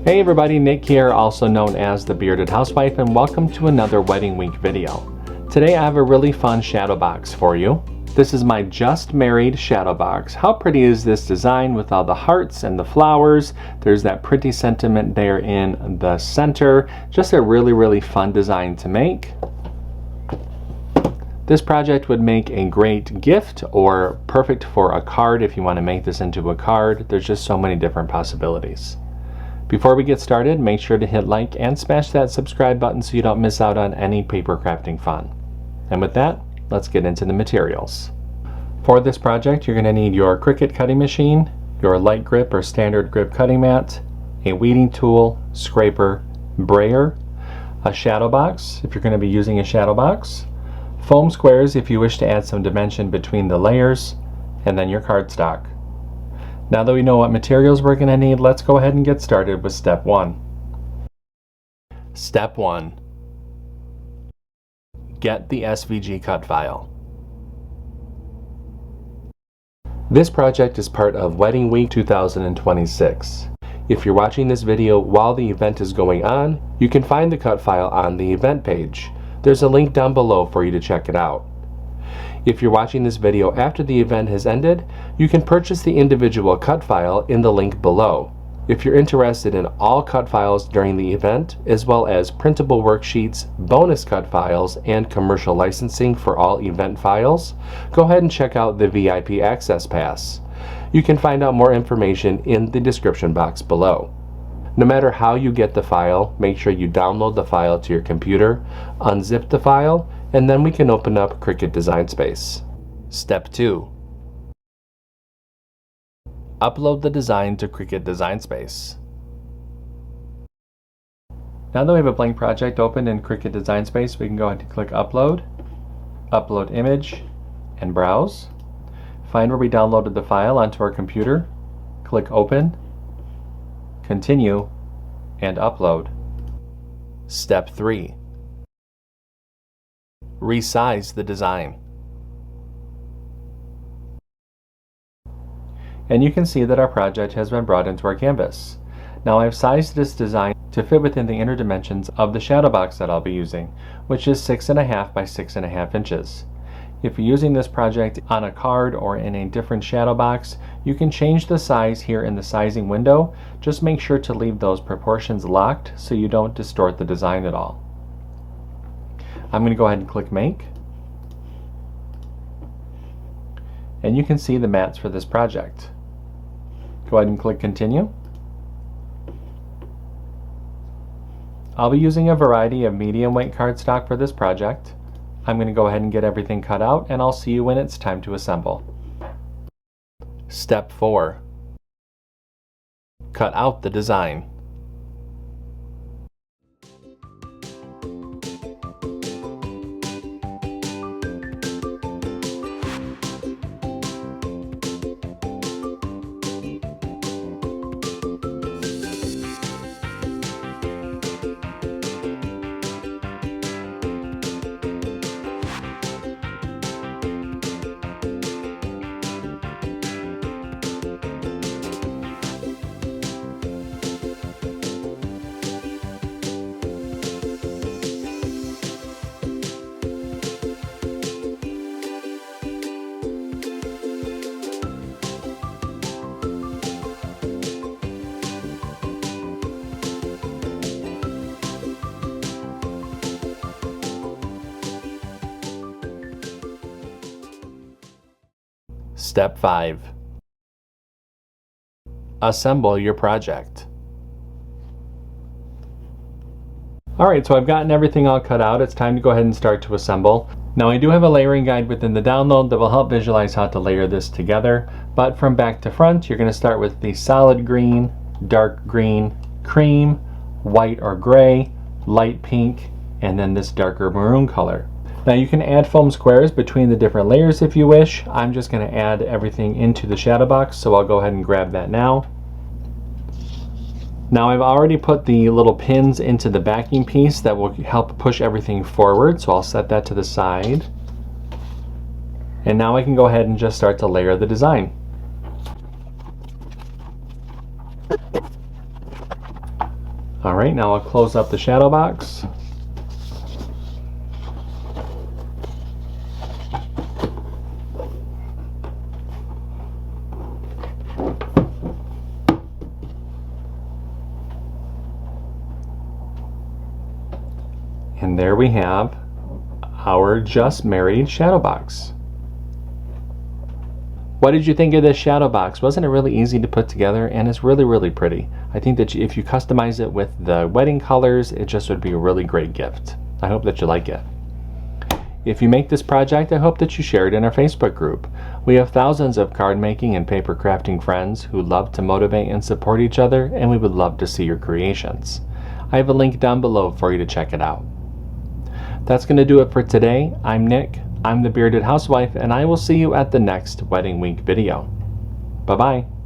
Hey everybody, Nick here, also known as the Bearded Housewife, and welcome to another Wedding Week video. Today I have a really fun shadow box for you. This is my just married shadow box. How pretty is this design with all the hearts and the flowers? There's that pretty sentiment there in the center. Just a really fun design to make. This project would make a great gift or perfect for a card if you want to make this into a card. There's just so many different possibilities. Before we get started, make sure to hit like and smash that subscribe button so you don't miss out on any paper crafting fun. And with that, let's get into the materials. For this project, you're going to need your CRICUT cutting machine, your light grip or standard grip cutting mat, a weeding tool, scraper, brayer, a shadow box if you're going to be using a shadow box, foam squares if you wish to add some dimension between the layers, and then your cardstock. Now that we know what materials we're going to need, let's go ahead and get started with step 1. Step 1. Get the SVG cut file. This project is part of Wedding Week 2026. If you're watching this video while the event is going on, you can find the cut file on the event page. There's a link down below for you to check it out. If you're watching this video after the event has ended, you can purchase the individual cut file in the link below. If you're interested in all cut files during the event, as well as printable worksheets, bonus cut files, and commercial licensing for all event files, go ahead and check out the VIP Access Pass. You can find out more information in the description box below. No matter how you get the file, make sure you download the file to your computer, unzip the file, and then we can open up CRICUT Design Space. Step 2. Upload the design to CRICUT Design Space. Now that we have a blank project open in CRICUT Design Space, we can go ahead and click Upload, Upload Image, and Browse. Find where we downloaded the file onto our computer, click Open, Continue, and Upload. Step 3. Resize the design. And you can see that our project has been brought into our canvas. Now I've sized this design to fit within the inner dimensions of the shadow box that I'll be using, which is 6.5 by 6.5 inches. If you're using this project on a card or in a different shadow box, you can change the size here in the sizing window. Just make sure to leave those proportions locked so you don't distort the design at all. I'm going to go ahead and click Make. And you can see the mats for this project. Go ahead and click Continue. I'll be using a variety of medium weight cardstock for this project. I'm going to go ahead and get everything cut out, and I'll see you when it's time to assemble. Step 4. Cut out the design. Step 5. Assemble your project. Alright, so I've gotten everything all cut out. It's time to go ahead and start to assemble. Now I do have a layering guide within the download that will help visualize how to layer this together, but from back to front you're going to start with the solid green, dark green, cream, white or gray, light pink, and then this darker maroon color. Now you can add foam squares between the different layers if you wish. I'm just going to add everything into the shadow box, so I'll go ahead and grab that now. Now I've already put the little pins into the backing piece that will help push everything forward, so I'll set that to the side. And now I can go ahead and just start to layer the design. Alright, now I'll close up the shadow box. And there we have our Just Married shadow box. What did you think of this shadow box? Wasn't it really easy to put together? And it's really pretty. I think that if you customize it with the wedding colors, it just would be a really great gift. I hope that you like it. If you make this project, I hope that you share it in our Facebook group. We have thousands of card making and paper crafting friends who love to motivate and support each other, and we would love to see your creations. I have a link down below for you to check it out. That's going to do it for today. I'm Nick, I'm the Bearded Housewife, and I will see you at the next Wedding Week video. Bye-bye.